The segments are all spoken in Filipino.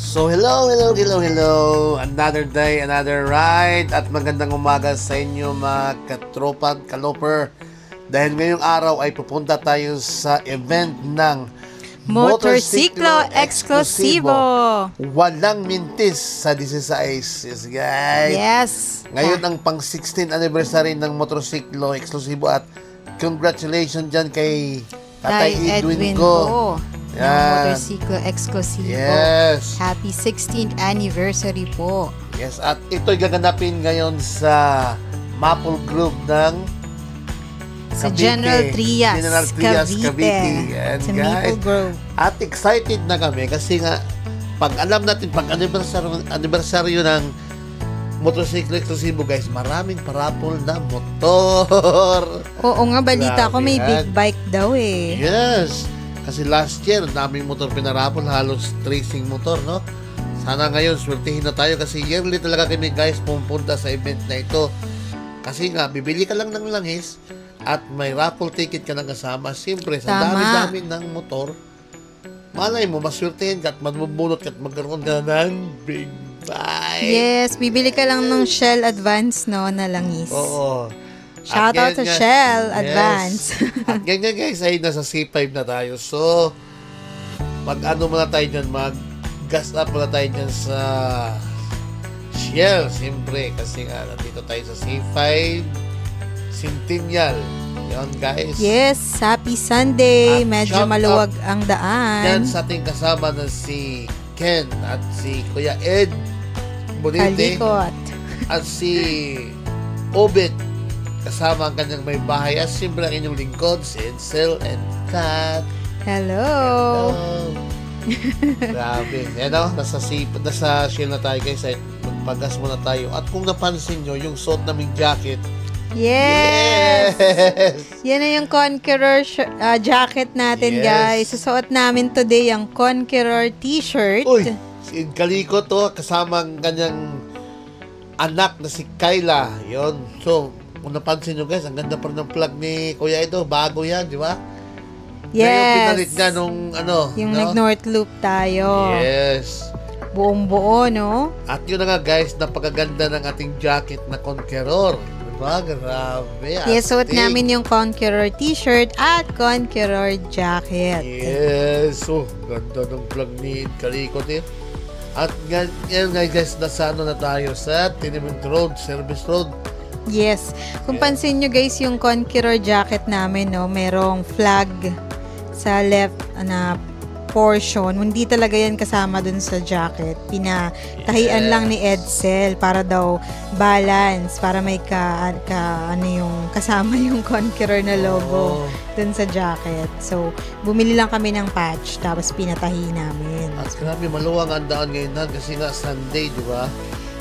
So hello. Another day, another ride. At magandang umaga sa inyo mga katropa, kaloper. Dahil ngayong araw ay pupunta tayo sa event ng Motorsiklo Eksklusibo. Walang mintis sa 16, yes guys. Yes. Ngayon ang pang 16th anniversary ng Motorsiklo Eksklusibo at congratulations dyan kay Tatay Edwin ko. Yan. Motorsiklo Eksklusibo. Yes. Happy 16th anniversary po. Yes, at ito'y gaganapin ngayon sa Maple Grove ng Sa Cavite. General Trias, Cavite. Yan, sa guys. Maple Grove. At excited na kami kasi nga pag alam natin, pag anniversary ng Motorsiklo Eksklusibo, guys, maraming parapol na motor. Oo nga, balita ko may big Grabe yan. bike daw eh. Yes. Kasi last year, daming motor pinarapol, halos racing motor, no? Sana ngayon, swertihin na tayo kasi yearly talaga kami, guys, pumunta sa event na ito. Kasi nga, bibili ka lang ng langis at may raffle ticket ka na kasama. Siyempre, sa Tama. dami-dami ng motor, malay mo, maswertihin ka at magbubulot ka at magkaroon ka ng big bike. Yes, bibili ka lang ng Shell Advance, no, na langis. Oo. Shout out to Shell Advance. At ganyan guys, ay nasa C5 na tayo. So, mag-ano muna tayo dyan, mag-gas up muna tayo dyan sa Shell, siyempre. Kasi nga, nandito tayo sa C5 Centennial. Yan guys. Yes, happy Sunday. At Medyo shout maluwag out ang daan. Yan sa ating kasama na si Ken at si Kuya Ed Bonite Kalikot. at si Obet kasama ang kanyang may bahay at siyempre ang inyong lingkod si Edsel and Kat. Hello. Grabe. Yan o, nasa Shell na tayo guys. Ay, magpagas muna tayo. At kung napansin nyo, yung suot naming jacket. Yes! Yes! Yan na yung Conqueror jacket natin, Yes. guys. Susuot namin today yung Conqueror t-shirt. Uy! Si Kaliko to, kasama ang kanyang anak na si Kyla. Yon. So, kung napansin nyo guys, ang ganda pa rin ng plug ni Kuya ito. Bago yan, di ba? Yan yung pinalit Yes. niya nung ano. Yung no? nag-North Loop tayo. Yes. Buong buo, no? At yun na nga guys, napakaganda ng ating jacket na Conqueror. Diba? Grabe. Yes, suot astig. namin yung Conqueror t-shirt at Conqueror jacket. Yes. Oh, ganda ng plug ni Kaliko din. At ngayon guys, nasa ano na tayo sa Tenement Road, Service Road. Yes. Kung pansin nyo guys, yung Conqueror jacket namin, no, merong flag sa left na portion. Hindi talaga yan kasama dun sa jacket. Pinatahian lang ni Edsel para daw balance, para may ano yung kasama yung Conqueror na logo dun sa jacket. So, bumili lang kami ng patch tapos pinatahi namin. At grabe, maluwang ang daan ngayon na kasi nga Sunday, di ba?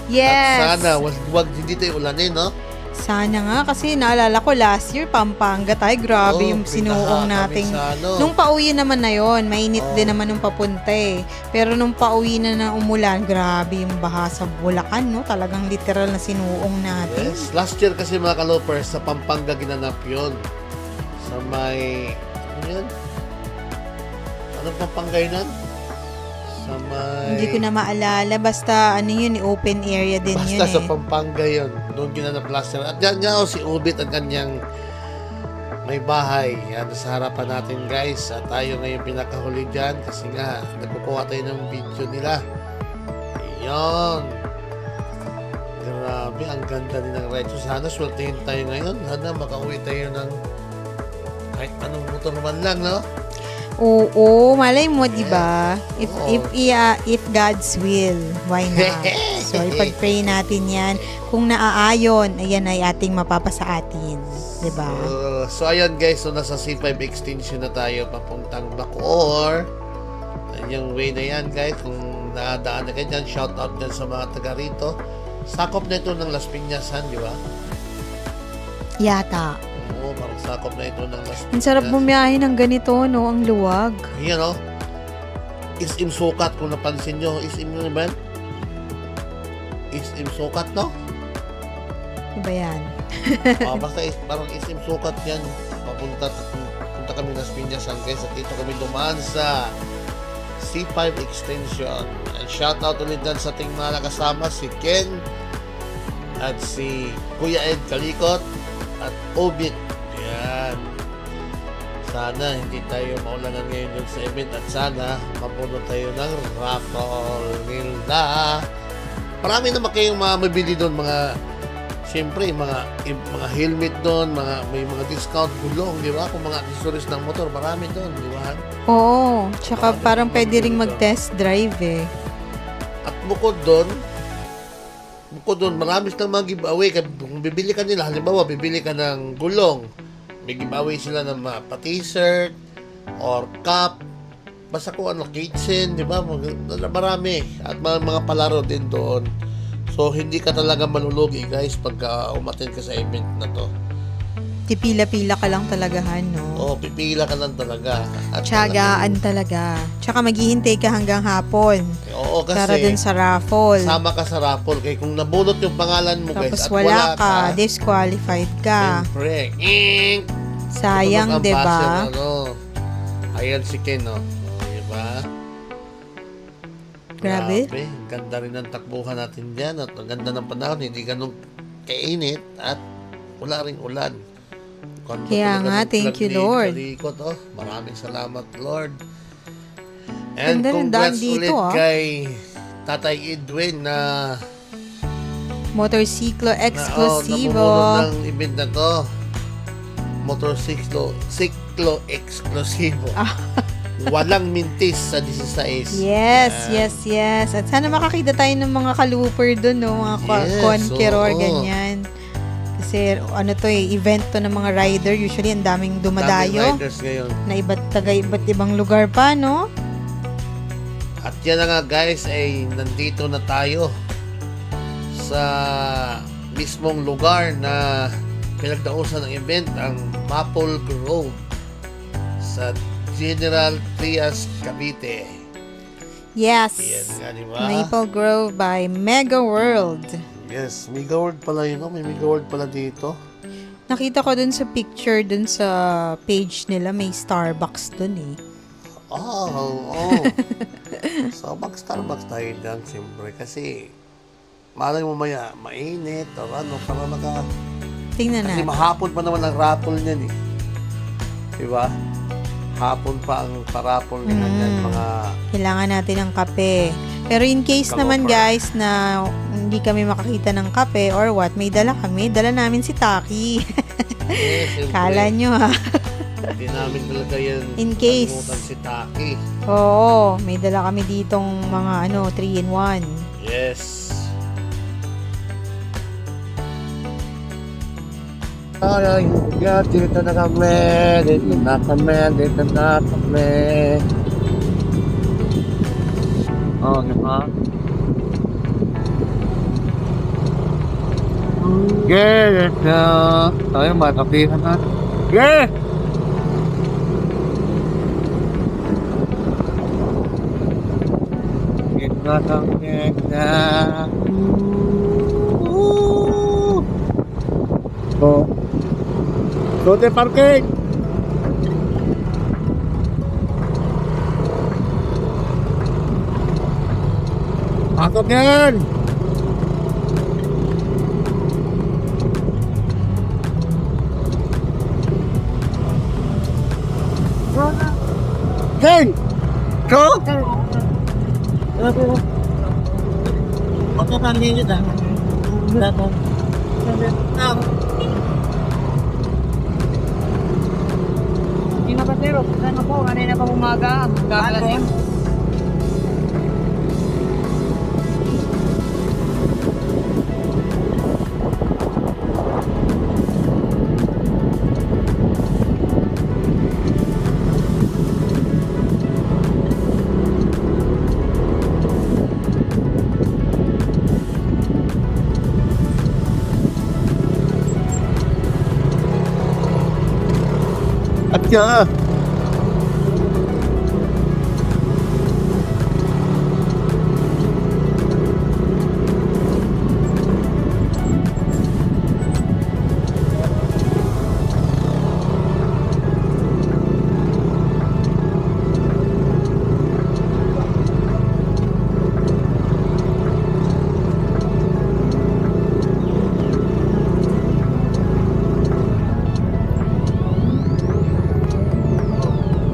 Yes. At sana, wag hindi tayo ulanin, no? Sana nga, kasi naalala ko last year, Pampanga tayo. Grabe yung sinuong nating. Nung pauwi naman na yon, mainit din naman nung papunta eh. Pero nung pauwi na umulan, grabe yung baha sa Bulacan, no? Talagang literal na sinuong natin. Yes. Last year kasi mga kalopers, sa Pampanga ginanap yun. Sa may, ano yun? Anong Pampanga yun? Sa may... Hindi ko na maalala. Basta, ano yun, open area din Basta yun eh. sa Pampanga yun. Doon ginanap last year. At yan nga si Ubit ang kanyang may bahay. Yan, sa harapan natin guys. At tayo ngayon pinakahuli dyan kasi nga, nagkukuha tayo ng video nila. Yan. Grabe, ang ganda din ng ride. So, sana sweltehin tayo ngayon. Sana makauwi tayo ng kahit anong motor man lang, no? Oo, malay mo, di ba? Oo. If God's will, why not? So, ipag-pray natin yan. Kung naaayon, ayan ay ating mapapasa atin. Di ba? So, ayan guys, so nasa C5 extension na tayo papuntang Bacoor. Yung way na yan guys, kung nadaan na kayo dyan, shout out dyan sa mga taga rito. Sakop na ito ng Las Piñas, di ba? Yata. Oo, parang sakop na ito ng Las Piñas. Ang sarap bumiyahe ng ganito, no? Ang luwag. Yan o. Is-im Sukat, kung napansin nyo. Is-im nyo naman? Is-im Sukat, no? Iba yan. Basta parang is-im Sukat yan. Punta kami Las Piñas guys. At dito kami dumaan sa C5 extension. And shoutout ulit dyan sa ating mga nakasama, si Ken at si Kuya Ed Kalikot at Obit. Yan. Sana hindi tayo maulanan ngayon dun sa event at sana mapuno tayo ng raffle nila. Marami naman kayong mabibili doon, mga siyempre mga helmet doon, may mga discount gulong, di ba? Kung mga accessories ng motor, marami doon, di ba? Oo, tsaka parang pwede ring mag-test drive eh. At bukod doon, marami silang mga giveaway. Kung bibili ka nila, halimbawa, bibili ka ng gulong, may giveaway sila ng mga pa-t-shirt or cup, basta kung ano, kitchen, di ba? Marami. At mga palaro din doon. So, hindi ka talaga malulugi, guys, pagka umattend ka sa event na to. Pipila-pila ka lang talagahan, no? Oo, pipila ka lang talaga. At Tiyagaan talaga. Tsaka maghihintay ka hanggang hapon. Oo, kasi para dun sa raffle. sama ka sa raffle. Kaya kung nabunot yung pangalan mo, Tapos guys, at wala ka, disqualified ka. siyempre, Sayang, di ba? Ano, ayan si Ken, no? Di ba? Grabe. Ang ganda rin ng takbuhan natin dyan at ang ganda ng panahon, hindi ganun kainit at wala ring ulan. Kaya nga, thank you, Lord. Kalikot, maraming salamat, Lord. And Ganda ng congrats daan dito, ulit kay Tatay Edwin na Motorsiklo Exclusivo. namumuno ng event na to. Motorsiklo Exclusivo. Walang mintis sa 16. Yes, yes. At sana makakita tayo ng mga kalooper doon, no? Mga conqueror, ganyan. Kasi ano to event to ng mga rider. Usually, ang daming dumadayo. Daming riders ngayon. Na iba't ibang lugar pa, no? At yan na nga, guys, ay nandito na tayo sa mismong lugar na pinagdausan ng event, ang Maple Grove sa General Trias, Cavite. Yes. Yan nga, di ba? Maple Grove by Mega World. Yes, Mega World pala yun. May Mega World pala dito. Nakita ko dun sa picture, dun sa page nila, may Starbucks dun eh. Oo. So, Starbucks tayo dyan, siyempre. Kasi, malay mo maya, mainit o ano, para Tingnan kasi natin. mahapon pa naman ang raffle niyan eh. Diba? Hapon pa ang parapol nila yan, mga Kailangan natin ng kape. Pero in case naman guys na hindi kami makakita ng kape or what, may dala kami. Dala namin si Taki. siyempre, Kala nyo ha. hindi namin talaga yan In case. kalimutan si Taki. Oo, may dala kami ditong mga 3-in-1. Yes. Ay, dito na kami. Dito na kami. Oh, diba? Get it na. Tayo, matapihan na. Get! Dito na kami na. Oh. Lote parking. Pasok yan. Hey! Go! Ako kanina da. Hindi na ba zero? Ano po? Kanina pa umaga. Gagaling. At ka.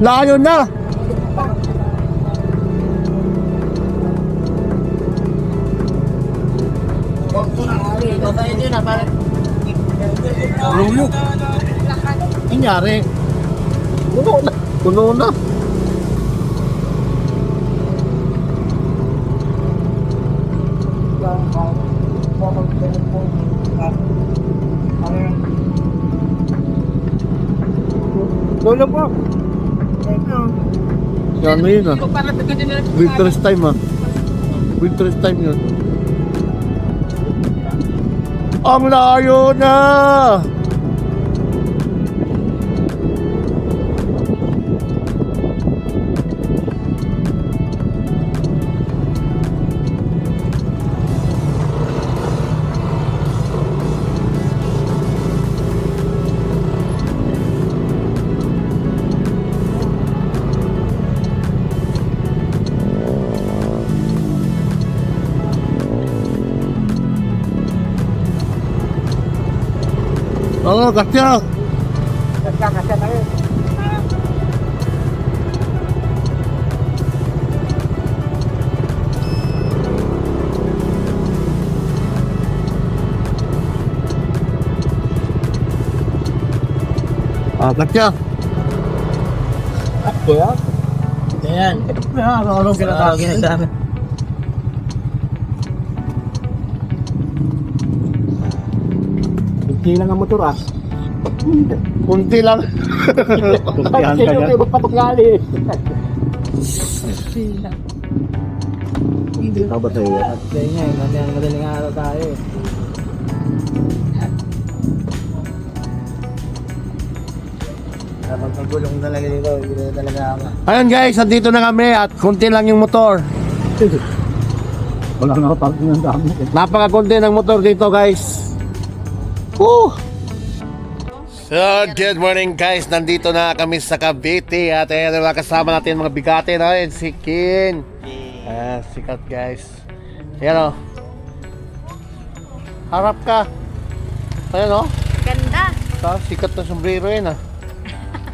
Layo na. Lumo. Nangyari. Puno na. Puno na. Lolo po. Yan na yun ah. Winter's time ah. Winter's time yun. Ang layo na! Oo, kasya. Kasya tayo. Kasya. Kuya? Ayan. Ano ginagawa? Hindi lang ang motor ah. Kunti lang. Kuntihan ka niya. Magpapagali. Hindi ka ba tayo? At kaya nga, madaling araw tayo. Magpagulong talaga dito. Hindi talaga ako. Ayan guys, andito na kami at kunti lang yung motor. Wala nga parking ng dami. Napakakunti ng motor dito guys. Woo! So, good morning guys. Nandito na kami sa Cavite at ayan na kasama natin mga bigate na yun. Si Kin. Sikat guys. Ayan o. Harap ka. Ayan o. Ganda. Sikat na sombrero yun ah.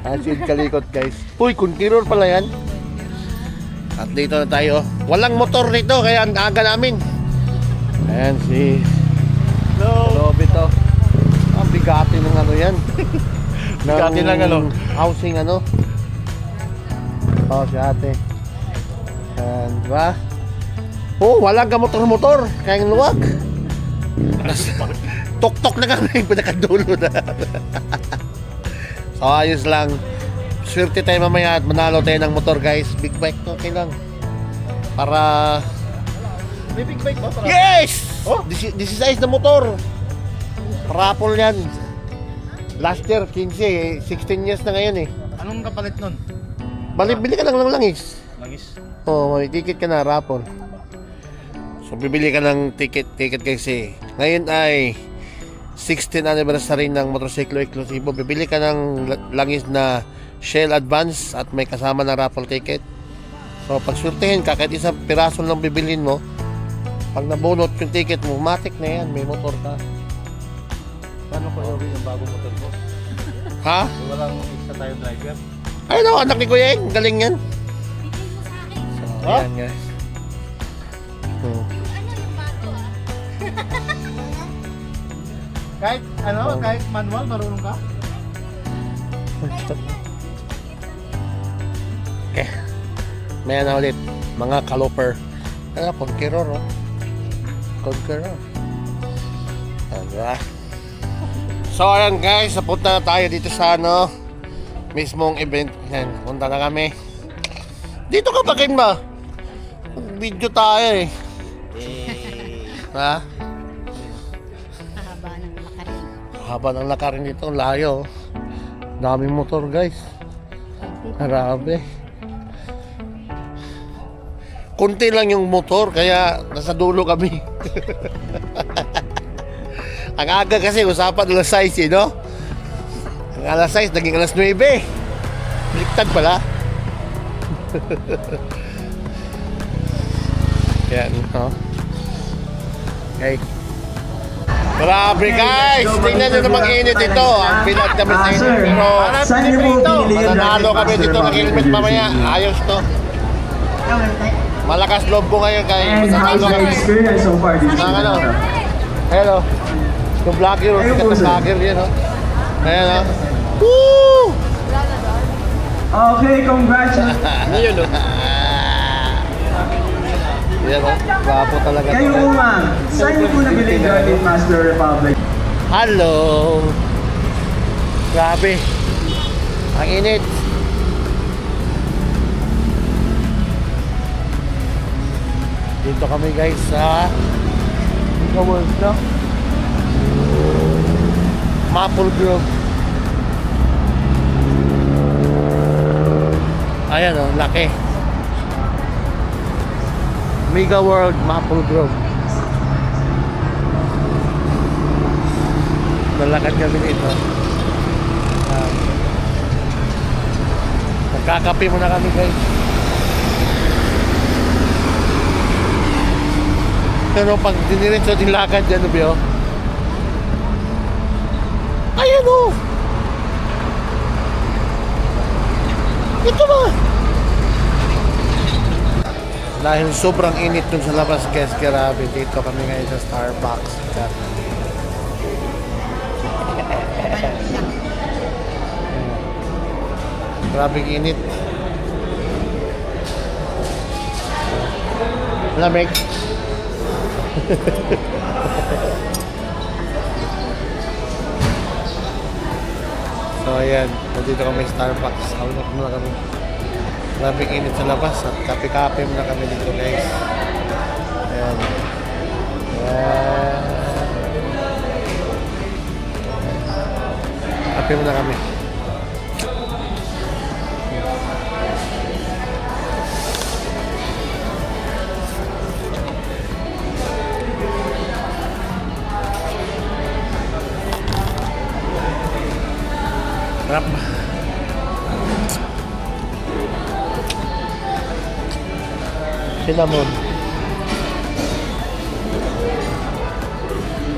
Ayan kalikot guys. Uy, kuntiror pala yan. At dito na tayo. Walang motor dito kaya ang aga namin. Ayan si Robito. Ang bigati ng ano yan. Bigati ng ano? Housing ano. Si ate. Ayan, diba? Walang ka motor-motor. Kaya ang luwag. Tok-tok na kami. Pinakadulo na. So ayos lang. Swerte tayo mamaya at manalo tayo ng motor guys. Big bike to, okay lang. Para... May big bike ba? Yes! This is size na motor. Raffle yan. Last year, 15, 16 years na ngayon eh. Anong kapalit nun? Bili ka lang ng langis. Langis? May ticket ka na, raffle. So, bibili ka ng ticket kasi ngayon ay 16th anniversary ng motorsiklo eksklusibo. Bibili ka ng langis na Shell Advance at may kasama na raffle ticket. So, pag surtihin ka, kahit isang piraso lang bibilin mo, pag nabunot yung ticket mo, matik na yan, may motor ka. Paano ko yung bagong motor mo? Ha? Walang isa tayo driver? Ay no, anak ni Kuya Eng, galing yan. So, ayan guys. Kahit kahit manual, marunong ka? Okay. Maya na ulit, mga kaloper. Conqueror, oh. Conqueror. Diba? So ayan guys, napunta na tayo dito sa mismong event. Yan, punta na kami. Dito ka pa, Ken ba? Video tayo eh. Ha? Haba ng lakarin dito, layo. Daming motor guys. Grabe. Kunti lang yung motor, kaya nasa dulo kami. Ang aga kasi, usapan alas 6 eh, no? Ang alas 6, naging alas 9. Baliktad pala. Yan, no? Okay. Grabe guys! Tingnan nyo namang init ito. Ang pinag kami sa init. Pero Saan niyo po pinili yung mananalo kami dito ng helmet mamaya. Ayos to. Malakas loob ko ngayon kay And how's mananalo your kami. experience so far this Ang ano? season? Hello. Yung vlogger. Ayun Sikat po, na sir. vlogger yan. Ayan o. Woo! Okay, congratulations. Yan o. Gwapo talaga. Kayo po ma'am, saan niyo po nabili yung Garmin Master Republic? Hello! Grabe. Ang init. Dito kami guys sa World no? Maple Grove. Ayan o, laki. Mega World Maple Grove. Nalakad kami dito. Magkakape muna kami guys. Pero pag diniretso din lakad dyan, Bio. Ayan o! Ito ba? Dahil sobrang init dun sa labas guys, grabe. Dito kami ngayon sa Starbucks. Grabing init. Lamig. So ayan, nandito kami sa Starbucks. Hawak muna kami. Grabing init sa labas at kape-kape muna kami dito guys. Ayan. Ayan. Kape muna kami. Sarap. Cinnamon.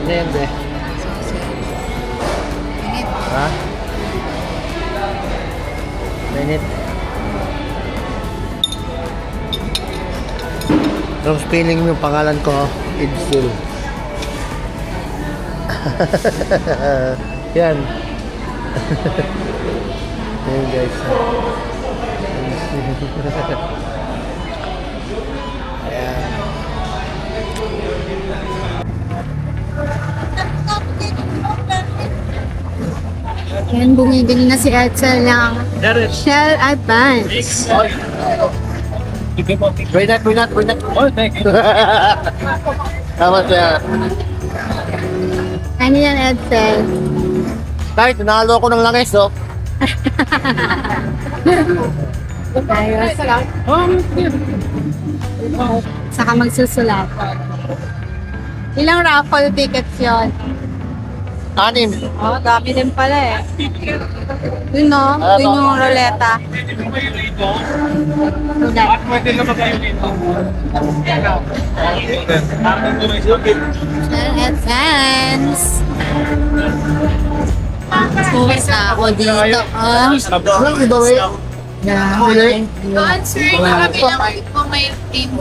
Nende. Ha? Minute. Tapos spelling mo yung pangalan ko, Idsil. Yan. Ayan guys. Ayan. Yan, bumibili na si Edsel ng Shell Advance. Wait not. Oh, thank you. Tama siya. Ano yan, Edsel? Kahit nanalo ako ng langis, no? Ayos. Saka magsusulat. Ilang raffle tickets yon? 6. Oh, dami din pala eh. Yun no, yun yung ruleta. Shell Advance. Focus na ako dito. Walang giveaway. Yeah. Sponsor na kami ng kung may team.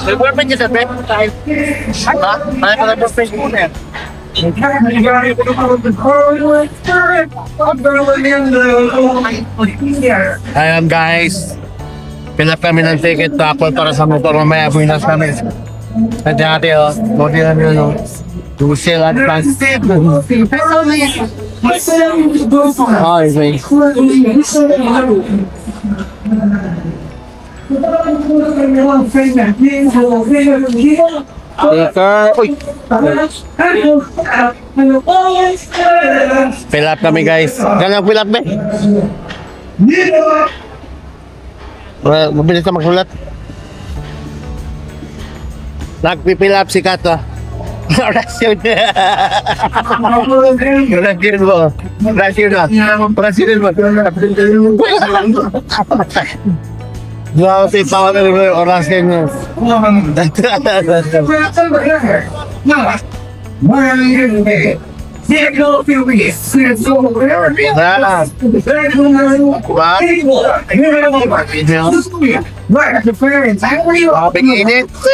Nag-work niya sa break time. Ha? Ano ka nag-work mo na yan? Ayan guys. Pinap kami ng ticket tackle para sa motor. Mamaya buinas kami. At dati oh. Buti na yun oh. Dusil at Advance. Oh, okay. Sticker. Uy! Fill up kami guys. Ganang fill up ba? Mabilis na magsulat. Nagpipill up si Kato. Orasyon. Orasyon mo. Orasyon na. Orasyon mo. Grabe pa ako na oras kayo.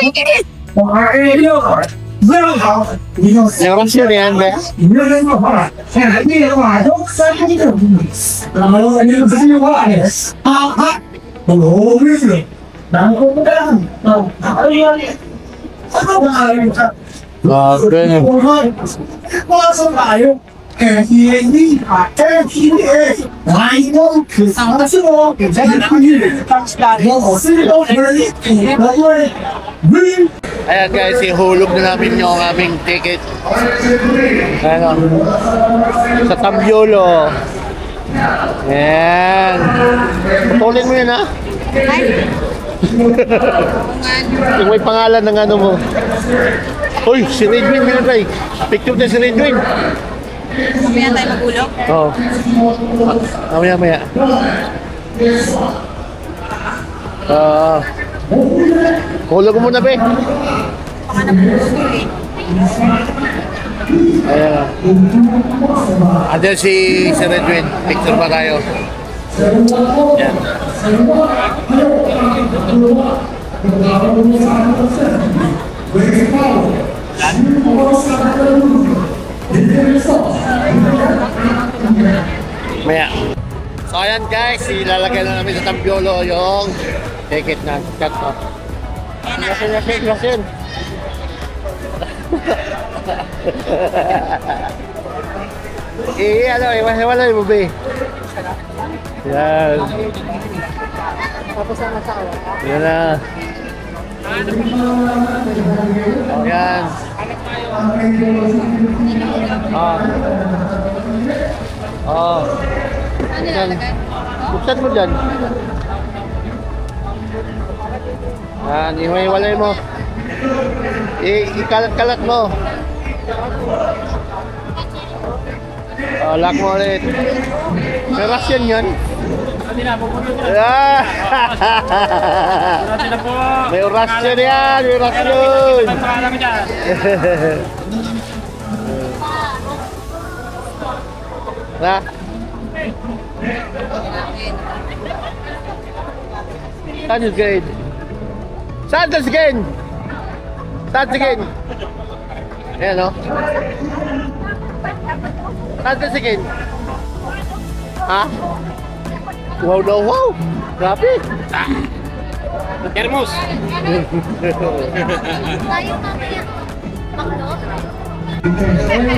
Init. Meron siya yan, be. Ayan guys, ihulog na namin yung aming ticket. Ayan o. Sa Tambiolo. Ayan. Putulin mo yun ha. Yung may pangalan ng ano mo. Uy, si Redwin, minatay. Picture na si Redwin. Mamaya tayo magulog? Oo. Maya. Hulog mo muna, be. Ayan. Andyan si Redwin. Picture ba tayo? Ayan. Maya. So ayan guys, ilalagay na namin sa Tambiolo yung ticket na cut off. Yasin. Iwalay mo ba? Yan. Tapos ang masawa. Yan na. Oh, yan. Ano nilalagay? Buksan mo dyan. Yan, iwalay mo. Ikalat-kalat mo. Lock mo ulit. May rasyon yan. May orasyon yan, may orasyon. Na? Saan yung grade? Saan the skin? Saan skin? Ayan o. Saan the skin? Ha? Wow daw, wow! Grabe! Kermos!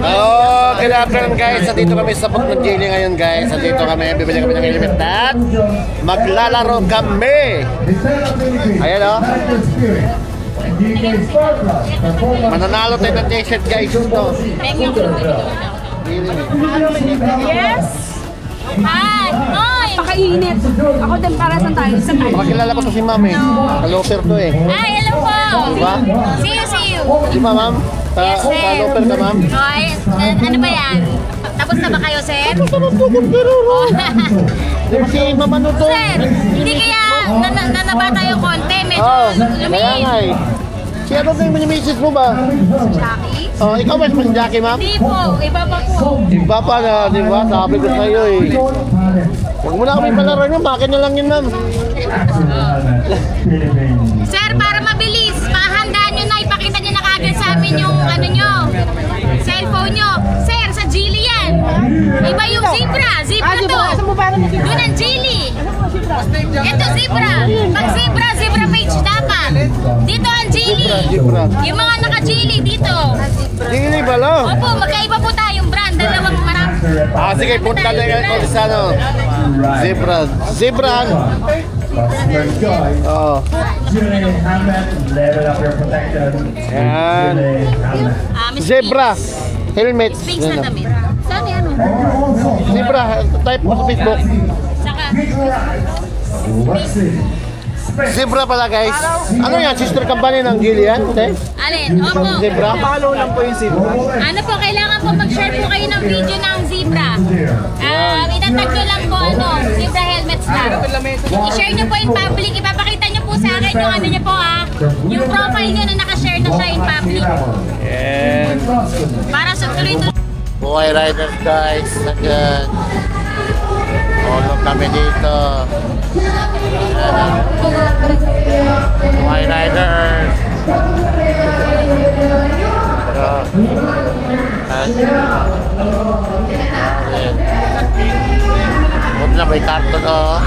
Oh, good afternoon guys. Dito kami sa Putman Jilly ngayon guys. Dito kami, bibili kami ng element at maglalaro kami. Ayan o. Mananalo tayo ng t-shirt guys. Yes! Hi! Oy! Pakainit. Ako din para sa tayo. Sa tayo. Makakilala ko to si ma'am eh. Kaloper to eh. Hi, hello po! Diba? See you! Di ba ma'am? Yes, sir. Kaloper ka ma'am? Oy, ano ba yan? Tapos na ba kayo, sir? Si ma'am ano to? Sir, hindi kaya nanaba tayo konti. Medyo Oh, kaya lumiit. nga eh. Si ano na yung mini-message mo ba? Jackie? Oh, ikaw ba si Jackie ma'am? Hindi po, iba pa po. Iba pa na, di ba? Sabi ko sa'yo eh. Huwag mo na kami palaro nyo, makin na lang yun ma'am. Sir, para mabilis, pahandaan nyo na, ipakita nyo na kagad sa amin yung ano nyo, cellphone nyo. Sir, sa Geely yan. Iba yung zebra to. Doon ang Geely. Ito zebra. Pag zebra page dapat. Dito ang Geely. Yung mga naka-Geely dito. Hindi ba lo? Opo, magkaiba po tayong brand. Dalawang marami. Sige, punta na kayo sa ano. Zebra. Zebra ano? Oo. Yan. Miss Zebra. Helmet. Pinks na damit. Saan yan? Zebra. Type mo sa Facebook. Saka, Zebra pala guys. Ano yan? Sister company ng Gili yan? Alin? Opo. Zebra? Follow lang po yung zebra. Ano po, kailangan po mag-share po kayo ng video ng zebra. Itatag nyo lang po, zebra helmets lang. I-share nyo po in public. Ipapakita nyo po sa akin yung ano nyo po yung profile nyo na nakashare na siya in public. Yeah. Para sa tuloy-tuloy. Buhay riders guys. Nandyan. Olog kami dito. Buhay riders. Huwag na may karton oh.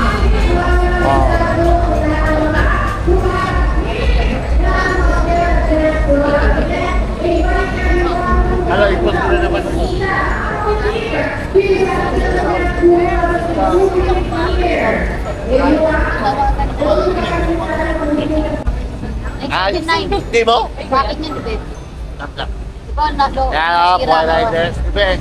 Ano, ikot ko na naman po. Ay, di mo? Bakit nyo dito? Tap-tap. Diba, nalo? Yan o, Buhay Riders. Ibe.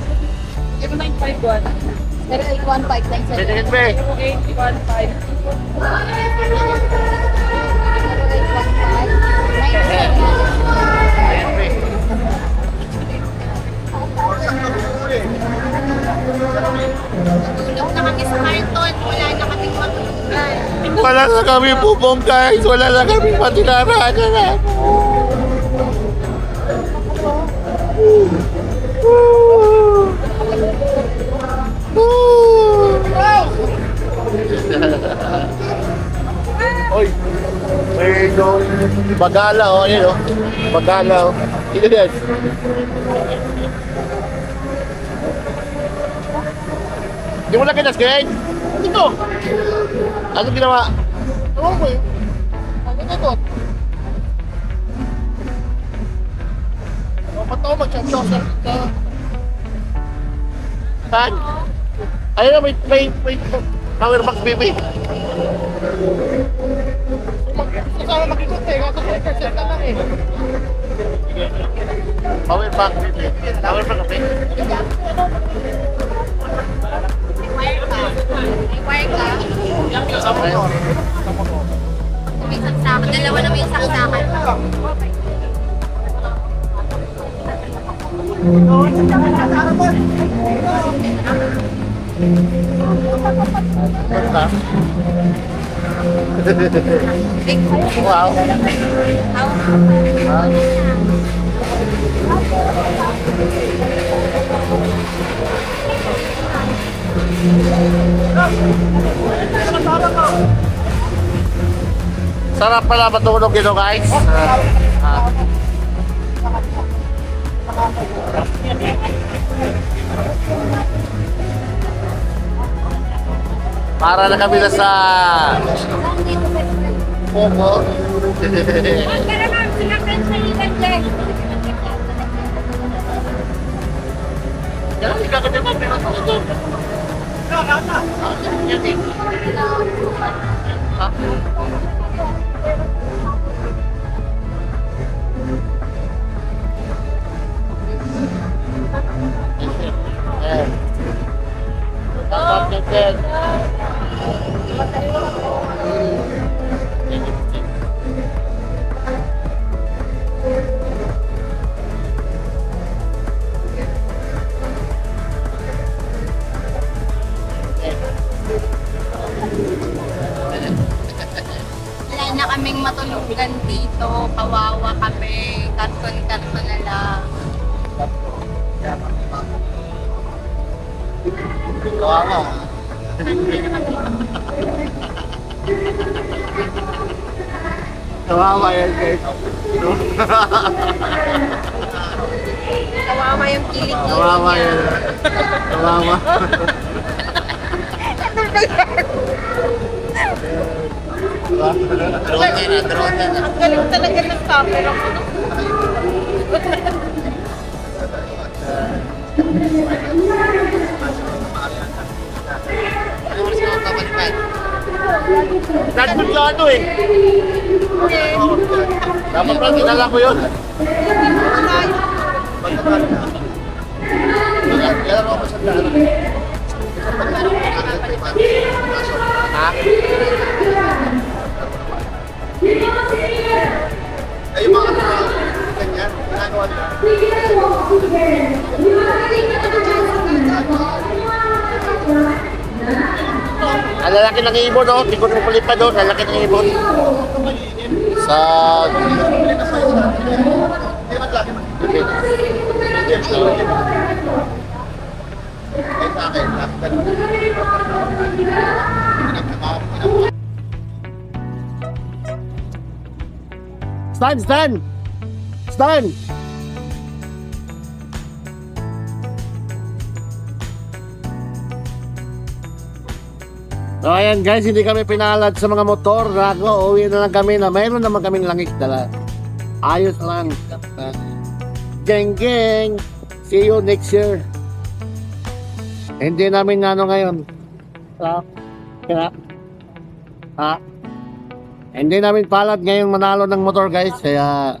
0815. Pwede Ibe. 0815. Tulog na kami sa karton. Wala na kaming matulungan. Wala na kami bubong guys. Wala na kami patinarahan na. Oy. May no. Bagala oh, yun oh. Bagala oh. Ito yan. Di mo lang kinasgate? Ito. Ano ginawa? Ewan ko eh. Ano ito? Ba't ako mag-shop-shop dito? Saan? Ayun na, may power bank baby. Sana makikot eh, kaso 10% na lang eh. Power bank baby. Power bank baby. May wire ka? May saksakan. Dalawa na may saksakan. Wow. Sarap pala matulog ito guys. Para na kami na sa Pogo. Jangan ikakit mo pero ito. Wala na kaming matulugan dito. Kawawa kami. Karton-karton na lang. Kawawa. Kawawa yan guys. Kawawa yung kilik-kilik Kawawa niya. yan. Kawawa. Drone na. Ang galing talaga ng camera ko. Nandun sa ano eh. Dapat pala kinala ko yun. Kailan ako sa daan. Ha? lalaki ng ibon, no? Hindi ko na palipad, no? Lalaki ng ibon. Sa... Stan! So ayan guys, hindi kami pinalad sa mga motor. Gago, uwi na lang kami na mayroon naman kaming langis dala. Ayos lang. Geng! See you next year. Hindi namin ano ngayon. Hindi namin palad ngayong manalo ng motor guys. Kaya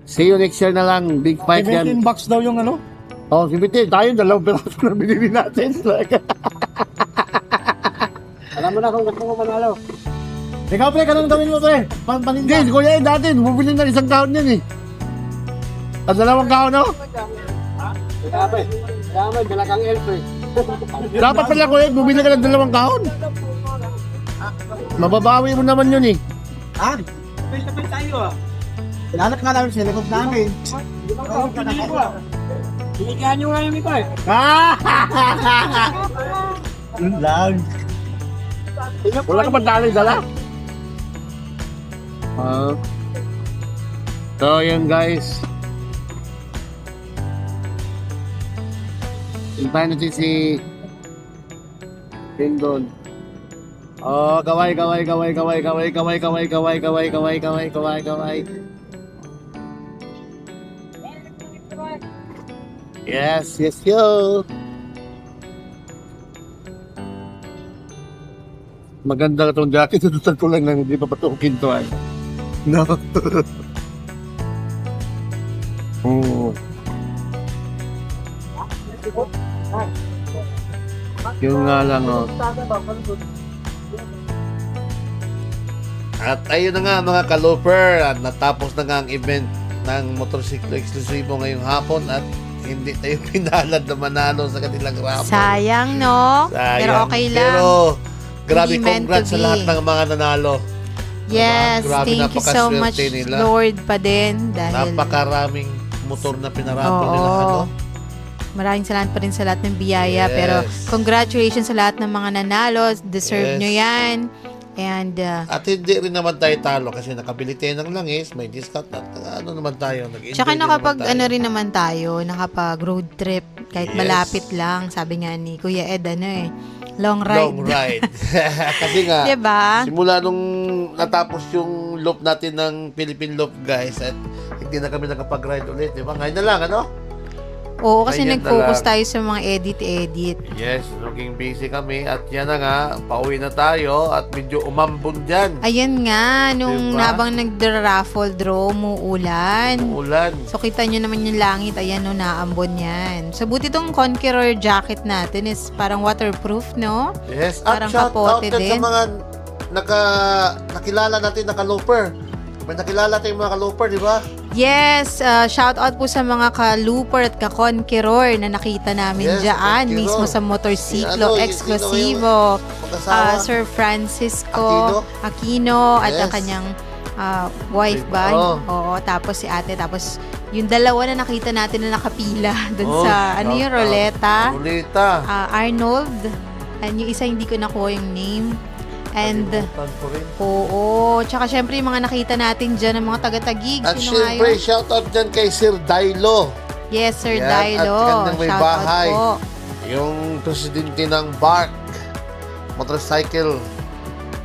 see you next year na lang. Big fight yan. 17 bucks daw yung ano? Oh, 17. Tayo, dalawang piraso na binili natin. Alam mo na kung gusto mo manalo. Ikaw pre, ganun gawin mo pre. Paninda. Hindi, kuya dati, bumili na isang kahon yan eh. At dalawang kahon, no? Kaya dala kang elf eh. Dapat pala kuya, bumili ka ng dalawang kahon. Mababawi mo naman yun eh. Ha? Sabay tayo ah. Pinalak nga namin sa likod namin. Binigyan nyo nga yung ito eh. Yun lang. Wala ka pa dala? So yun guys. Hintayin natin si Pindon. Oh, kaway. Yes, yo. Maganda itong jacket. Tututan ko lang ng hindi pa patukin to ay. No. Oh. Yung nga lang, oh. At ayun na nga mga kalooper, at natapos na nga ang event ng motorsiklo eksklusibo ngayong hapon at hindi tayo pinalad na manalo sa kanilang raffle. Sayang, no? Sayang. Pero okay lang. Pero grabe, Hindi meant congrats to sa be. lahat ng mga nanalo. Yes, Grabe, thank you so napakaswerte much, nila. Lord, pa din. Dahil Napakaraming motor na pinaraffle nila. Ano? maraming salamat pa rin sa lahat ng biyaya. Yes. Pero congratulations sa lahat ng mga nanalo. Deserve Yes. nyo yan. And At hindi rin naman tayo talo kasi nakabili tayo ng langis, may discount at ano naman tayo, nag-enjoy tsaka din nakapag naman tayo. ano rin naman tayo, nakapag road trip kahit Yes. malapit lang. Sabi nga ni Kuya Ed, ano eh, long ride. Long ride. Kasi nga, Diba? simula nung natapos yung loop natin ng Philippine Loop guys at hindi na kami nakapag-ride ulit, di ba? Ngayon na lang, ano? Oo, kasi Ganyan nag-focus na lang. tayo sa mga edit-edit. Yes, naging busy kami at yan na nga, pauwi na tayo at medyo umambon dyan. Ayan nga, nung Diba? habang nag-raffle draw, muulan. Ulan. So, kita nyo naman yung langit. Ayan, no, naambon yan. So, buti tong Conqueror jacket natin is parang waterproof, no? Yes, at Parang shout out kapote din sa din. mga nakilala natin na ka-looper. May nakilala tayong mga ka-looper, di ba? Yes, shout out po sa mga ka-looper at ka-conqueror na nakita namin Yes, dyan, conqueror. mismo sa Si motorsiklo, ano, eksklusibo. Mag-asawa. Sir Francisco Aquino at ang Yes. kanyang wife ba? Oo. Oo, tapos si ate. Tapos yung dalawa na nakita natin na nakapila dun Oh, sa, ano shout yung out. Roleta? Roleta. Arnold. And yung isa hindi ko nakuha yung name. And, Kalimutan ko rin. oo. Tsaka syempre yung mga nakita natin dyan, ng mga taga-tagig. At Sino nga syempre, yun? shoutout dyan kay Sir Dailo. Yes, Sir Yan, Dailo. at kanyang may Shout bahay. out po. Yung presidente ng BARC Motorcycle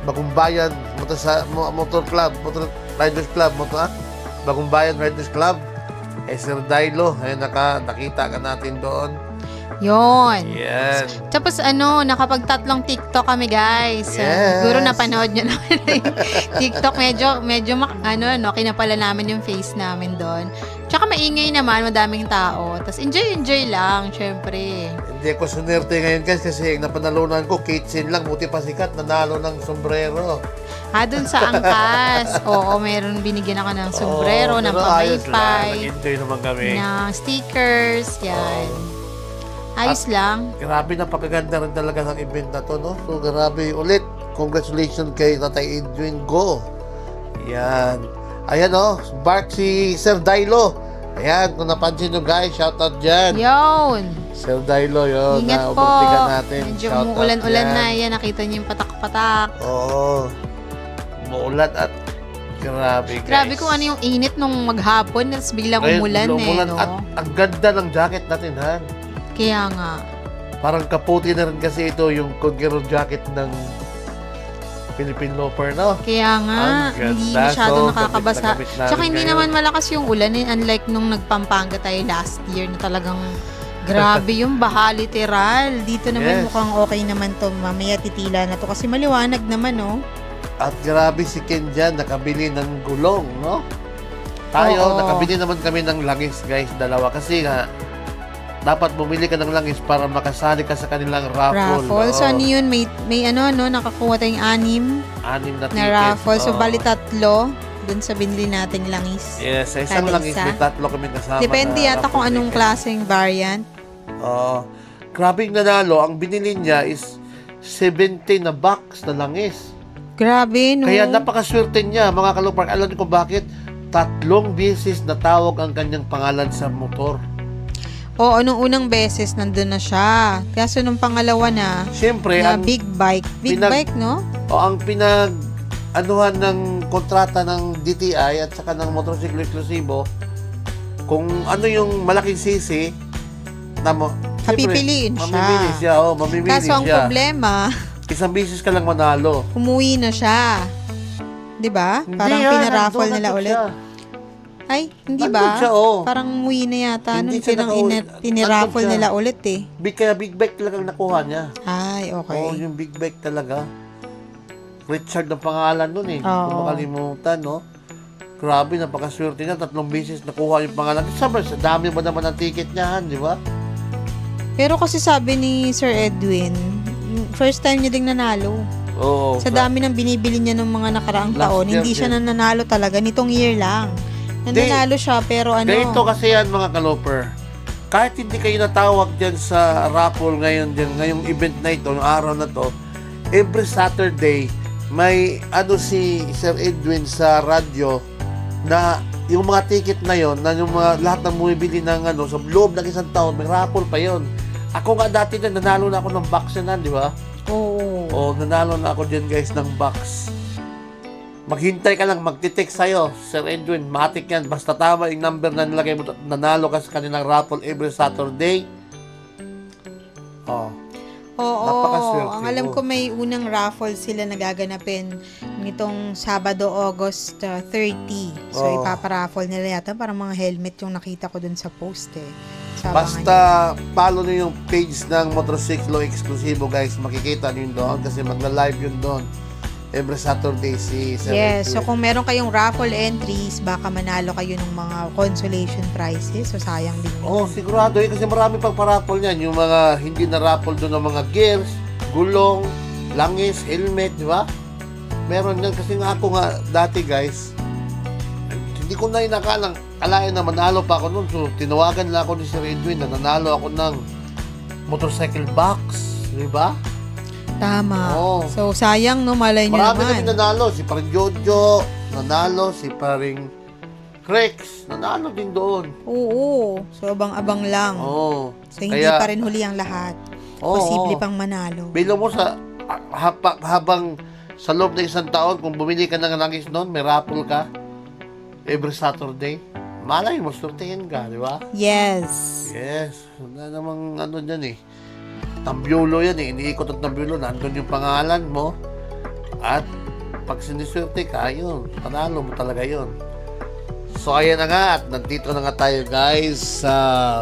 Bagumbayan Motor Club, Motor Riders Club, Bagumbayan Riders Club. Sir Dailo, ayun, nakita ka natin doon. Yun. Yan. Tapos nakapag-tatlong TikTok kami, guys. Yes. Siguro napanood nyo naman yung TikTok. Medyo kinapala namin yung face namin doon. Tsaka maingay naman, madaming tao. Tapos enjoy lang, syempre. Hindi ako sunerte ngayon guys kasi napanalunan ko, Kitchen lang, buti pa sikat, nanalo ng sombrero. Dun sa angkas. Oo, meron binigyan ako ng sombrero, ng pero ayos lang, pamaypay, nag-enjoy naman kami. ng stickers, yan. Ayos lang. Grabe, napakaganda rin talaga ng event na to, no? So, grabe ulit. Congratulations kay Tatay Edwin. Go! Yan. Ayan, no? Bark si Sir Dailo. Ayan, kung napansin nyo guys, shoutout dyan. Yun. Sir Dailo, yun. Ingat po. Umuntikan natin. Medyo Shoutout umuulan-ulan dyan. na. Yan, nakita niyo yung patak-patak. Oo. Umuulan at grabe, guys. Grabe kung ano yung init nung maghapon, tapos biglang umulan eh, no? At ang ganda ng jacket natin, ha? Kaya nga. Parang kaputi na rin kasi ito yung Conqueror jacket ng Philippine Loafer, no? Kaya nga, Ang ganda. hindi masyadong So, nakakabasa. gamit na gamit Tsaka hindi namin naman malakas yung ulan eh, unlike nung nagpampanga tayo last year na talagang grabe yung baha, literal. Dito naman Yes. mukhang okay naman to. Mamaya titila na to kasi maliwanag naman, no? At grabe si Ken dyan, nakabili ng gulong, no? Tayo, Oo. nakabili naman kami ng langis, guys, dalawa. Kasi nga, dapat bumili ka ng langis para makasali ka sa kanilang raffle. Raffle. So, ano yun? May ano, nakakuha tayong 6 Anim na na ticket. raffle. So, Oo. bali 3 dun sa binili nating langis. Yes, sa isang Kada langis, isa. may 3 kami kasama. Depende na yata raffle kung anong ticket. klaseng variant. Grabe yung nanalo. Ang binili niya is 70 na box na langis. Grabe, no? Kaya napakaswerte niya, mga kalupar. Alam niyo kung bakit? 3 beses natawag ang kanyang pangalan sa motor. Oo, nung unang beses nandun na siya. Kaso nung pangalawa na, Siyempre, na ang, big bike. Big bike, no? ang pinag-anuhan ng kontrata ng DTI at saka ng motorsiklo eksklusibo, kung ano yung malaking sisi, na mo, siyempre, Papipiliin siya. mamimili siya. Oh, mamimili Kaso ang siya. problema, Isang beses ka lang manalo. umuwi na siya. 'Di ba? Parang pinaraffle nila ulit. Siya. Ay, hindi Nandun ba? siya, oh. Parang umuwi na yata. Hindi Nung siya nakauwi. tiniraffle Nandun siya. nila ulit eh. Kaya big bike talagang nakuha niya. Ay, okay. Oo, yung big bike talaga. Richard ang pangalan nun eh. Oo. Kung makalimutan, no? Grabe, napakaswerte niya. 3 beses nakuha yung pangalan. Sabi, sa dami ba naman ang ticket niya, di ba? Pero kasi sabi ni Sir Edwin, first time niya ding nanalo. Oo. Sa dami ng binibili niya ng mga nakaraang Last taon, year hindi siya din. nananalo talaga. Nitong year lang. Nananalo siya, pero ano, Ganito kasi yan, mga kaloper. Kahit hindi kayo natawag dyan sa raffle ngayon, ngayong event na ito, yung araw na to, every Saturday, may ano si Sir Edwin sa radyo na yung mga ticket na yon, na yung mga lahat ng bumibili ng ano, sa loob ng isang taon, may raffle pa yon. Ako nga dati na, nanalo na ako ng box yan, di ba? oo. O, nanalo na ako dyan guys ng box. Maghintay ka lang, magtitext sa'yo, Sir Edwin, matik yan. Basta tama yung number na nilagay mo, nanalo ka sa kanilang raffle every Saturday. Oh. Oo, Napakaswerte ang alam mo. ko may unang raffle sila nagaganapin nitong Sabado, August 30. So, Oo. ipaparaffle nila yata parang mga helmet yung nakita ko dun sa post eh. So, Basta follow nyo yung page ng Motorsiklo Eksklusibo guys, makikita nyo yun doon kasi magla-live yun doon every Saturday si Sir yes, so Edwin. kung meron kayong raffle entries, baka manalo kayo ng mga consolation prizes. So, sayang din yun. Oh, sigurado eh, kasi marami pang paraffle yan. Yung mga hindi na raffle doon ng mga gears, gulong, langis, helmet, di ba? Meron yan kasi nga ako nga dati guys, hindi ko na inakalang alayan na manalo pa ako noon. So, tinawagan lang ako ni Sir Edwin na nanalo ako ng motorcycle box, di ba? Tama. Oo. So, sayang, no? Malay nyo Marami naman. kami nanalo. Si paring Jojo, nanalo. Si paring Crex, nanalo din doon. Oo. So, abang-abang lang. Oo. So, hindi pa rin huli ang lahat. Oo, Posible oo. pang manalo. Bilang mo sa habang sa loob ng isang taon, kung bumili ka ng langis noon, may raffle ka every Saturday. Malay mo, sortehin ka, di ba? Yes. Yes. Wala namang ano dyan eh. Tambyulo yan eh. Iniikot ang tambyulo. Nandun yung pangalan mo. At pag siniswerte ka, yun. Panalo mo talaga yun. So, ayan na nga. At nandito na nga tayo guys sa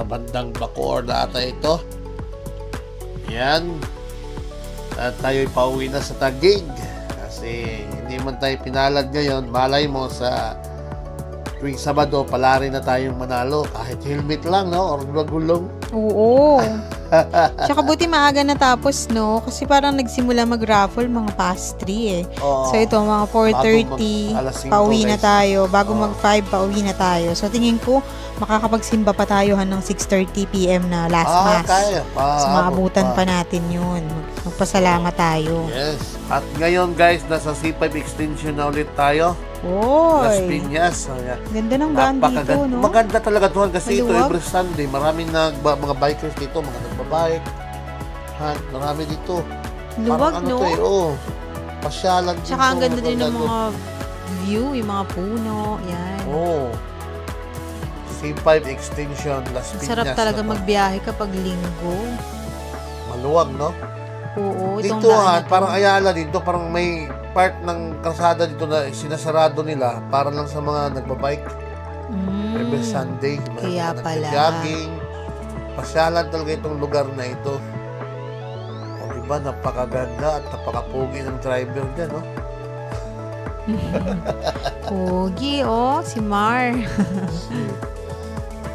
bandang Bacoor na ata ito. Yan. At tayo'y pauwi na sa Taguig. Kasi hindi man tayo pinalad ngayon. Malay mo sa tuwing Sabado, palari na tayong manalo. Kahit helmet lang, no? Or gulong. Oo. Tsaka buti maaga natapos, no? Kasi parang nagsimula mag-raffle mga past 3 eh. Oo. So ito, mga 4:30, alas 5, pauwi na guys. tayo. Bago Oo. mag-5, pauwi na tayo. So tingin ko, makakapagsimba pa tayo hanggang 6:30 p.m. na last mass. Kaya pa. So maabutan pa natin yun. Magpasalamat tayo. Yes. At ngayon guys, nasa C5 extension na ulit tayo. Las Oy! Piñas. Ayan. Ganda ng daan dito, no? Maganda talaga doon kasi ito Maluwag. every Sunday. Maraming mga bikers dito, mga nagbabike. Marami dito. Luwag, Parang no? to eh, oo. Pasyalan dito. Tsaka ang ganda din ng mga view, yung mga puno. Yan. Oo. C5 extension, Las Piñas. Sarap talaga na to. magbiyahe kapag linggo. Maluwag, no? Oo, itong Dito daan na to. parang Ayala dito, parang may part ng kalsada dito na sinasarado nila para lang sa mga nagbabike. Every Sunday. Kaya pala. Jogging. Pasyalan talaga itong lugar na ito. O diba, napakaganda at napakapugi ng driver dyan, no? Pogi, oh. Si Mar.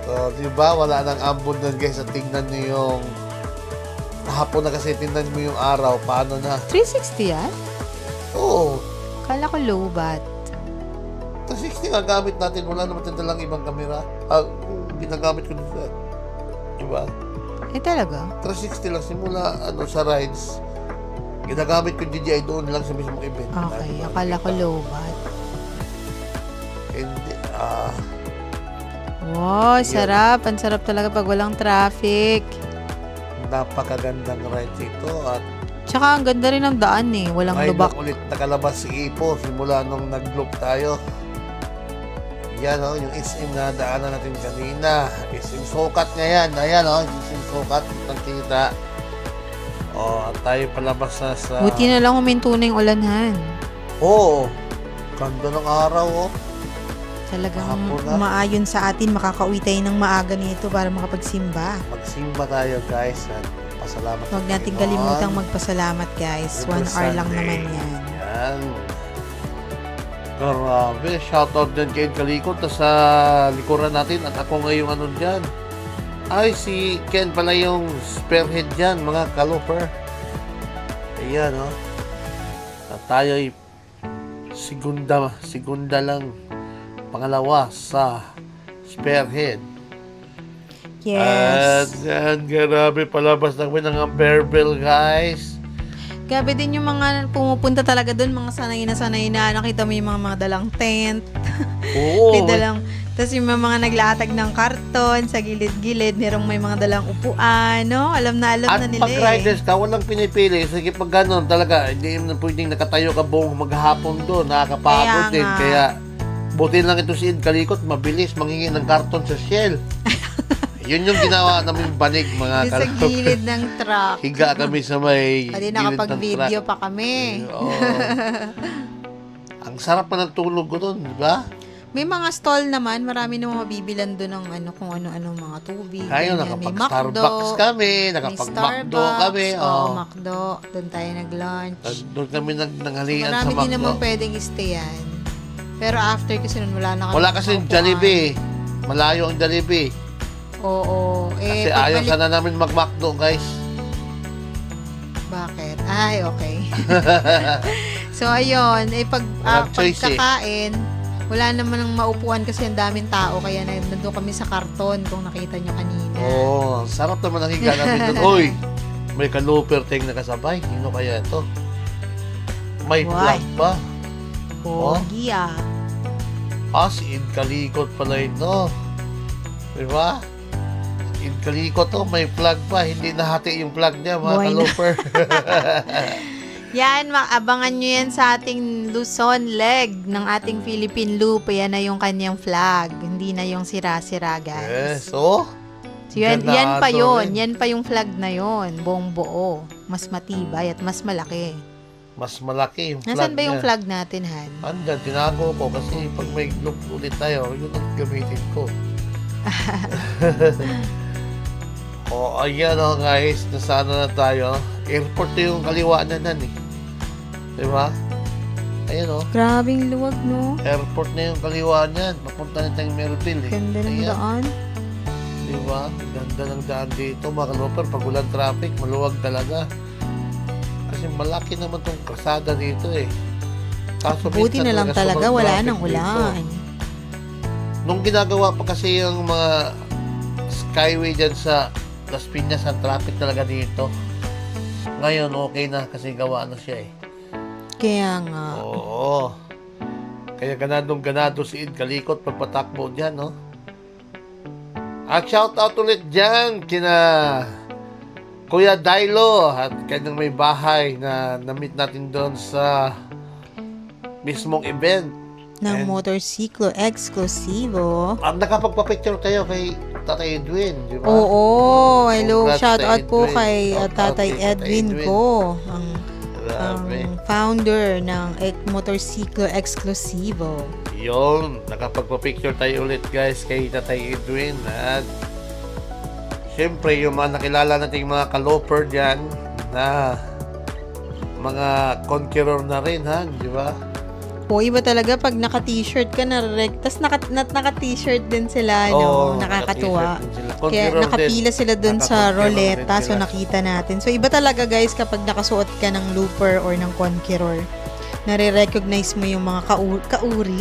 So, diba, wala nang ambon doon guys. At tingnan nyo yung hapon na kasi tingnan mo yung araw. Paano na? 360 yan? Oo. Kala ko lowbat. 360 nga gamit natin. Wala naman tayo dalang ibang kamera. Ginagamit ko dito. Diba? Eh talaga? 360 lang simula sa rides. Ginagamit ko DJI doon lang sa mismong event. Okay, akala ko lowbat. Hindi. Wow, sarap. Ang sarap talaga pag walang traffic. Napakagandang rides ito. At Tsaka ang ganda rin ng daan eh. Walang ngayon lubak. lang ulit nakalabas si Ipo simula nung nag-loop tayo. Yan yung SM na daanan natin kanina. SM Sukat nga yan. Ayan SM Sukat. Nakita. At tayo palabas na sa... Buti na lang huminto na yung ulanhan. Oo. Ganda ng araw, Talagang Hapon na. umaayon sa atin. Makakauwi tayo ng maaga nito para makapagsimba. Magsimba tayo, guys. At pasalamat sa Huwag natin Panginoon. kalimutang magpasalamat, guys. 1 hour lang naman yan. Yan. Grabe. Shoutout dyan kay Kalikot na sa likuran natin. At ako ngayong dyan. Ay, si Ken pala yung spearhead dyan, mga kaloper. Ayan, At tayo'y segunda lang. Pangalawa sa spearhead. Yes. At yan, grabe palabas na kami ng barbell, guys. Grabe din yung mga pumupunta talaga doon, mga sanay na. Nakita mo yung mga dalang tent. Oo. May dalang, tapos yung mga naglatag ng karton sa gilid-gilid, may mga dalang upuan, no? Alam na At nila pag riders ka, walang pinipili. Sige, pag gano'n talaga, hindi mo pwedeng nakatayo ka buong maghapon doon. Nakakapagod Kaya din. nga. Kaya, buti lang ito si Ed Kalikot, mabilis manghingi ng karton sa Shell. Yun yung ginawa namin banig, mga Sa gilid ng truck. Higa kami sa may Pwede gilid ng nakapag-video truck. pa kami. Oo. Ang sarap pa ng tulog ko doon, di ba? May mga stall naman, marami namang mabibilan doon ng kung ano-ano mga tubig. Tayo, ganyan. May nakapag-Starbucks kami, may nakapag-McDo kami. Oo, McDo. Doon tayo nag-lunch. Doon kami nanghalian sa Marami din McDo. naman pwedeng stayan. Pero after kasi nun, wala na kami. Wala kasi makukuhaan. Jollibee. Malayo ang Jollibee. Oo. Kasi ayaw pagbalik- sana namin mag-McDo, guys. Bakit? Ay, okay. So, ayun. Walang choice Pagkakain, wala naman ng maupuan kasi ang daming tao. Kaya nandun kami sa karton kung nakita nyo kanina. Oo, sarap naman ang higa namin doon. Oy, may kaluper tayong nakasabay. Sino kaya ito? May Why? flag pa. Pogi ah. Si Ed Kalikot pala ito. Diba? Si Ed Kalikot to, may flag pa. Hindi nahati yung flag niya, mga Buhay na. kaluper. Yan, abangan nyo yan sa ating Luzon leg ng ating Philippine Loop. Yan na yung kanyang flag. Hindi na yung sira-sira, guys. Yes, so, So, yan ganado pa yun. rin. Yan pa yung flag na yun. Buong buo. Mas matibay at mas malaki. Mas malaki yung flag Nasaan ba yung niya. flag natin, Han? Andyan, tinago ko kasi pag may loop ulit tayo, yun ang gamitin ko. Ayan guys, nasana na tayo. Airport na yung kaliwa na nan Diba? Ayan Grabing luwag, no? Airport na yung kaliwa niyan. Papunta na tayong Melville Ganda ng Ayan. daan. Diba? Ganda ng daan dito, mga kalooper. Pag walang traffic, maluwag talaga. Kasi malaki naman tong kalsada dito eh. Kaso Buti minsan na lang talaga, sobrang wala traffic nang dito. ulan. Nung ginagawa pa kasi yung mga skyway dyan sa Las Piñas, ang traffic talaga dito. Ngayon, okay na kasi gawa na siya eh. Kaya nga. Oo. Kaya ganadong-ganado si Id Kalikot pagpatakbo dyan, no? At shoutout ulit dyan kina Kuya Dailo at kanyang may bahay na na-meet natin doon sa mismong event. Ng And- motorsiklo eksklusibo. Nakapagpa-picture tayo kay Tatay Edwin, di ba? Oo, hello, Congrats, shout out Tatay po Edwin. kay Shout out Tatay kay Tatay Edwin Edwin. ko, ang Grabe. founder ng motorsiklo eksklusibo. Yun, nakapagpa-picture tayo ulit guys kay Tatay Edwin at syempre yung mga nakilala nating mga kaloper dyan na mga conqueror na rin ha, di ba? O, iba talaga pag naka-t-shirt ka na tas naka-t-shirt din sila, no? Oo, Nakakatuwa. naka-t-shirt din sila. Kaya Conqueror nakapila din. sila dun sa Naka-conqueror roleta, din so sila. nakita natin. So, iba talaga guys kapag nakasuot ka ng looper or ng conqueror. Nare-recognize mo yung mga kauri.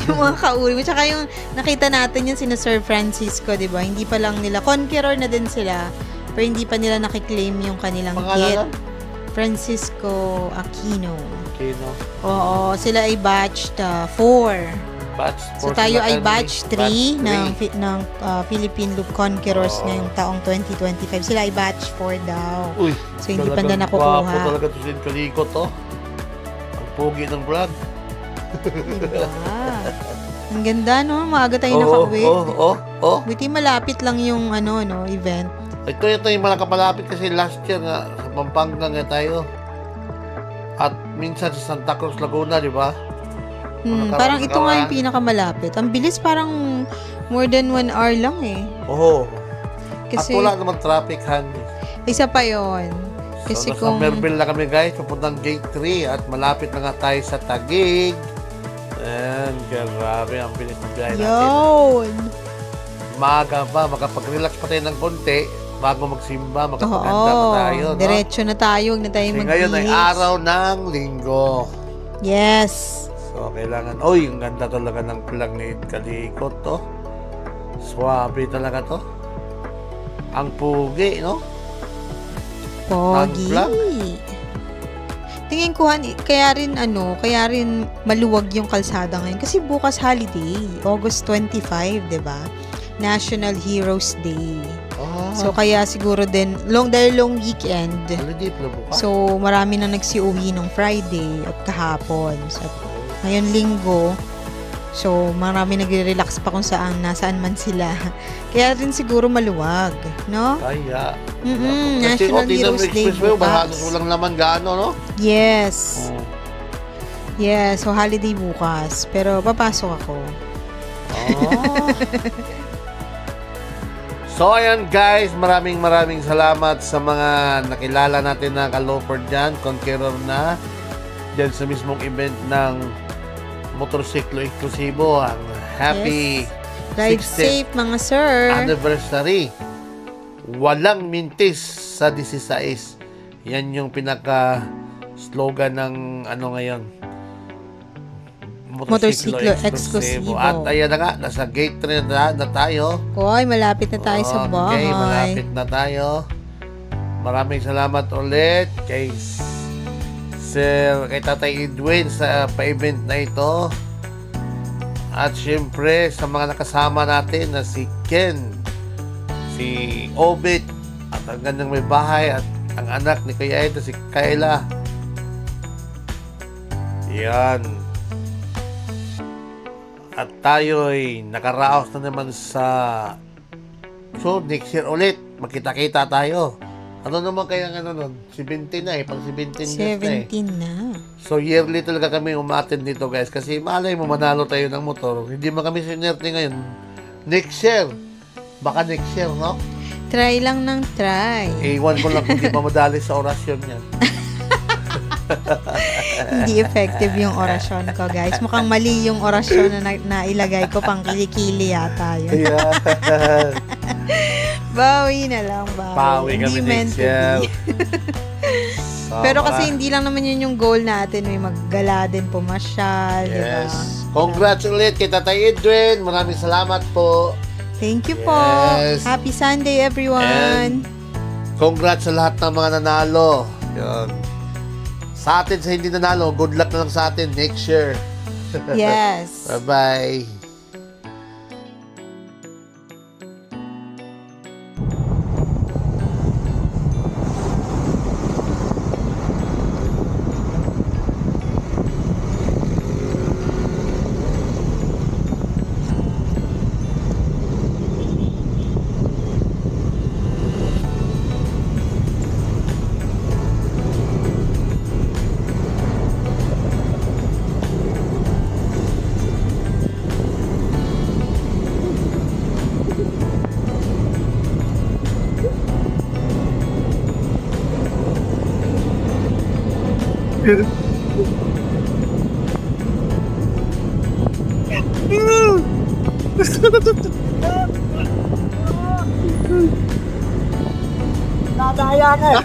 Yung mga kauri mo. Tsaka yung nakita natin yung sina Sir Francisco, di ba? Hindi pa lang nila, conqueror na din sila, pero hindi pa nila nakiklaim yung kanilang kit. Pangalan? Francisco Aquino. Okay, no? Oo, sila ay batch 4. Batch So 4 tayo sila ay kami. batch 3 ng three. Philippine Loop Conquerors Oo. ngayong taong 2025. Sila ay batch 4 daw. Uy, So hindi pa na talagang nakukuha. gwapo talaga to si Kalikot, oh. Ang pogi ng vlog. Diba? Ang ganda, no? Maaga tayo nakauwi. Oh. Buti malapit lang yung event. Ito yung mga kapalapit kasi last year nga sa Pampanga nga tayo. At minsan sa Santa Cruz, Laguna, di ba? Parang ito nga yung pinakamalapit. Ang bilis, parang more than 1 hour lang eh. Oo. Kasi, At wala naman traffic, Han. isa pa yon. Kasi So, kung... nasa Merville na kami, guys. Papuntang Gate 3 at malapit na nga tayo sa Taguig. And grabe, ang bilis ng biyahe natin. Yun! Maaga pa, makapag-relax pa tayo ng konti bago magsimba, makapaganda pa tayo, no? Diretso na tayo, huwag na tayo Kasi ngayon ay magbihis. araw ng linggo. Yes. So, kailangan, ang ganda talaga ng plug ni Kalikot, to. Swabe talaga to. Ang pugi, no? Pogi. Non-vlog. Tingin ko, kaya rin maluwag yung kalsada ngayon. Kasi bukas holiday, August 25, di ba? National Heroes Day. So, kaya siguro din, dahil long weekend. Holiday pala bukas. So, marami na nagsiuwi nung Friday at kahapon. So, ngayon linggo. So, marami nagre-relax pa kung nasaan man sila. Kaya rin siguro maluwag, no? Kaya. National Kasi tingnan mo Heroes Day expressway, bukas. walang naman gaano, no? Yes. Oh. Yes, so holiday bukas. Pero papasok ako. So, ayan guys, maraming salamat sa mga nakilala natin na kaloper dyan, conqueror na dyan sa mismong event ng motorsiklo eksklusibo, ang happy Ride 60th safe, mga sir. anniversary. Walang mintis sa 16. Yan yung pinaka-slogan ng ngayon. Motorsiklo eksklusibo. At ayan na nga, nasa gate 3 na tayo. Hoy, malapit na tayo sa bahay. Okay, malapit na tayo. Maraming salamat ulit kay Tatay Edwin sa pa-event na ito. At syempre sa mga nakasama natin na si Ken, si Obit, at ang gandang may bahay, at ang anak ni Kuya Ed, si Kayla. Yan. At tayo'y nakaraos na naman sa next year ulit. Magkita-kita tayo. Ano naman kaya nun? 17 na pang 17 years na 17 na. So yearly talaga kami umattend dito guys. Kasi malay mo manalo tayo ng motor. Hindi man kami sinerte ngayon. Next year. Baka next year, no? Try lang ng try. Iwan ko lang kung di pa madali sa orasyon yan. Hindi effective yung orasyon ko, guys. Mukhang mali yung orasyon na ilagay ko, pang kilikili yata yun. Yeah. Bawi na lang, bawi. Pawi kami Hindi meant next to year. be. Pero kasi hindi lang naman yun yung goal natin. May maggala din, pumasyal, di ba? Yes. Congrats ulit kay Tatay Edwin. Maraming salamat po. Thank you po. Yes. Happy Sunday, everyone. Congrats sa lahat ng mga nanalo. Yun. Sa atin, sa hindi nanalo, good luck na lang sa atin next year. Yes. Bye-bye. Nadaya ka eh.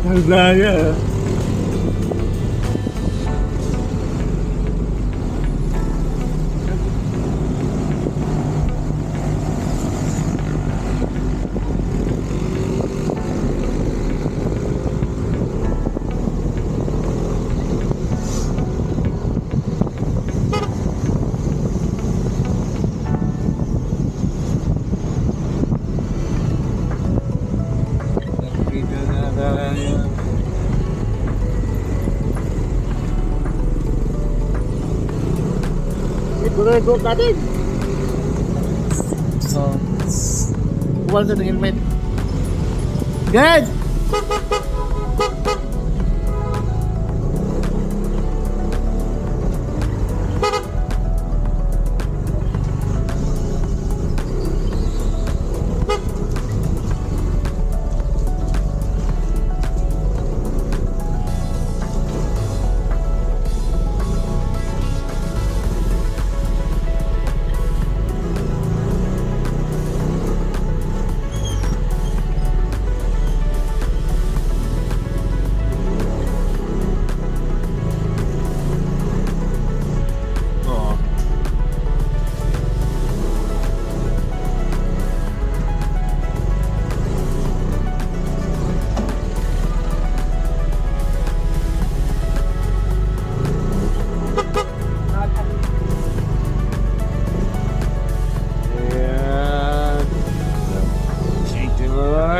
Nadaya. Ito na natin. So, wala na ng helmet. Good!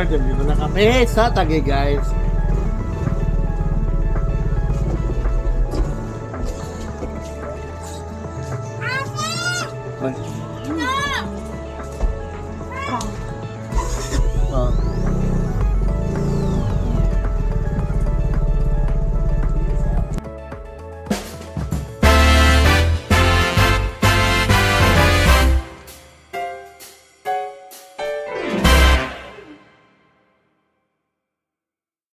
Dito na kami sa Taguig, guys.